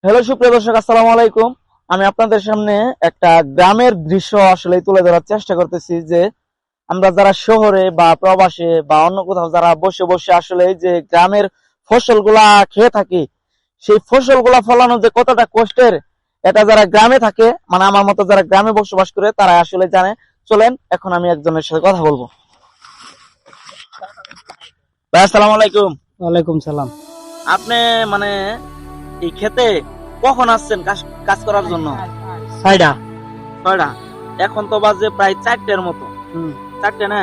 Hello সুপ্রিয় দর্শক, আসসালামু আলাইকুম। আমি আপনাদের সামনে একটা গ্রামের দৃশ্য আসলে তুলে ধরার চেষ্টা করতেছি যে আমরা যারা শহরে বা প্রবাসে বা অন্য কোথাও যারা বসে বসে আসলে এই যে গ্রামের ফসলগুলা খেয়ে থাকি, সেই ফসলগুলা ফলানো যে কতটা কষ্টের, এটা যারা গ্রামে থাকে মানে আমার মতো যারা গ্রামে বসবাস করে তারা আসলে জানে। চলেন এখন আমি একজনের সাথে কথা বলবো। ভাই আসসালামু আলাইকুম। ওয়ালাইকুম সালাম। আপনি মানে এই খেতে কখন আসছেন কাজ কাজ করার জন্য? ছয়টা। ছয়টা। এখন তো বাজে প্রায় 4টের মতো। 4টে না?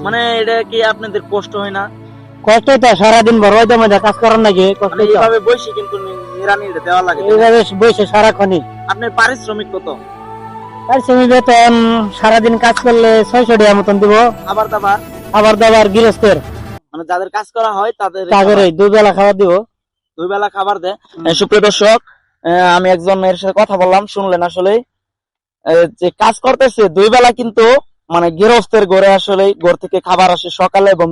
মানে এটা কি আপনাদের কষ্ট হয় না? কষ্ট তো সারাদিন বড় হইতে মধ্যে কাজ করার নাকি কষ্ট মানে এইভাবে বসে কিন্তু নিড়ানি দেওয়া লাগে। এইভাবে বসে সারাক্ষণই। আপনার পারিশ্রমিক কত? পারিশ্রমিক বেতন সারাদিন কাজ করলে 600 টাকা মতন দিব। খাবার দাবার? খাবার দাবার গৃহস্থের মানে যাদের কাজ করা হয় তাদের দুই বেলা খাবার দিব। 2 বেলা খাবার দেয়। সুপ্রিয় দর্শক, আমি একজনের সাথে কথা বললাম, শুনলেন আসলে যে কাজ করতেছে 2 বেলা, কিন্তু মানে গৃহস্থের ঘরে আসলে ঘর থেকে খাবার আসে সকালে এবং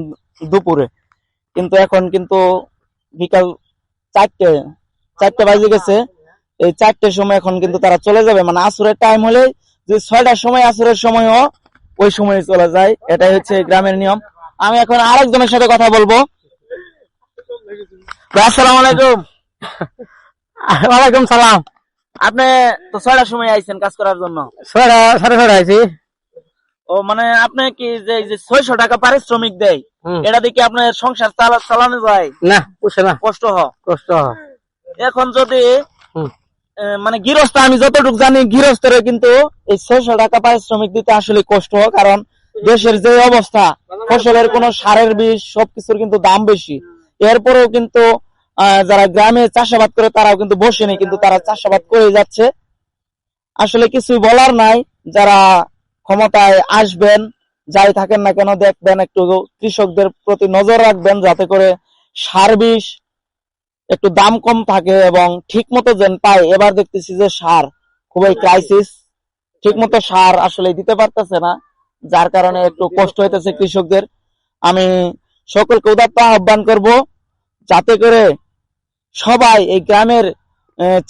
দুপুরে। কিন্তু এখন কিন্তু বিকাল 4টে বাজে গেছে। এই 4টের সময় এখন কিন্তু তারা চলে যাবে, মানে আসরের টাইম হলে যে 6টার সময় আসরের সময়ও ওই সময় চলে যায়। এটাই হচ্ছে গ্রামের নিয়ম। আমি এখন আরেকজনের সাথে কথা বলবো। ভাই, আসসালামু আলাইকুম। ওয়ালাইকুম সালাম। আপনি তো 6টার সময় আইছেন কাজ করার জন্য। 6:30 আইছি। ও মানে আপনি কি যে এই যে 600 টাকা পারিশ্রমিক দেয়, এটা দিয়ে কি আপনার সংসার চালানো যায়? না পুষে না, কষ্ট হয়। কষ্ট হয়। এখন যদি মানে গৃহস্থ, আমি যতটুকু জানি গৃহস্থের কিন্তু এই 600 টাকা পারিশ্রমিক দিতে আসলে কষ্ট হয়, কারণ দেশের যে অবস্থা, ফসলের কোনো সারের বিষ সবকিছুর কিন্তু দাম বেশি। এরপরেও কিন্তু যারা গ্রামে চাষাবাদ করে তারাও কিন্তু বসেনি, কিন্তু তারা চাষাবাদ করে যাচ্ছে। আসলে কিছুই বলার নাই। যারা ক্ষমতায় আসবেন, যাই থাকেন না কেন, দেখবেন একটু কৃষকদের প্রতি নজর রাখবেন, যাতে করে সার বিষ একটু দাম কম থাকে এবং ঠিক মতো যেন পায়। এবার দেখতেছি যে সার খুবই ক্রাইসিস, ঠিক মতো সার আসলে দিতে পারতেছে না, যার কারণে একটু কষ্ট হইতেছে কৃষকদের। আমি সকলকে উদাত্ত আহ্বান করব, যাতে করে সবাই এই গ্রামের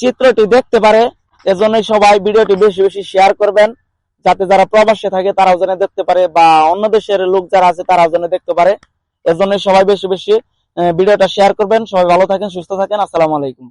চিত্রটি দেখতে পারে। এজন্যই সবাই ভিডিওটি বেশি বেশি শেয়ার করবেন, যাতে যারা প্রবাসে থাকে তারাও যেন দেখতে পারে, বা অন্য দেশের লোক যারা আছে তারাও যেন দেখতে পারে। এজন্যই সবাই বেশি বেশি ভিডিওটা শেয়ার করবেন। সবাই ভালো থাকেন, সুস্থ থাকেন। আসসালামু আলাইকুম।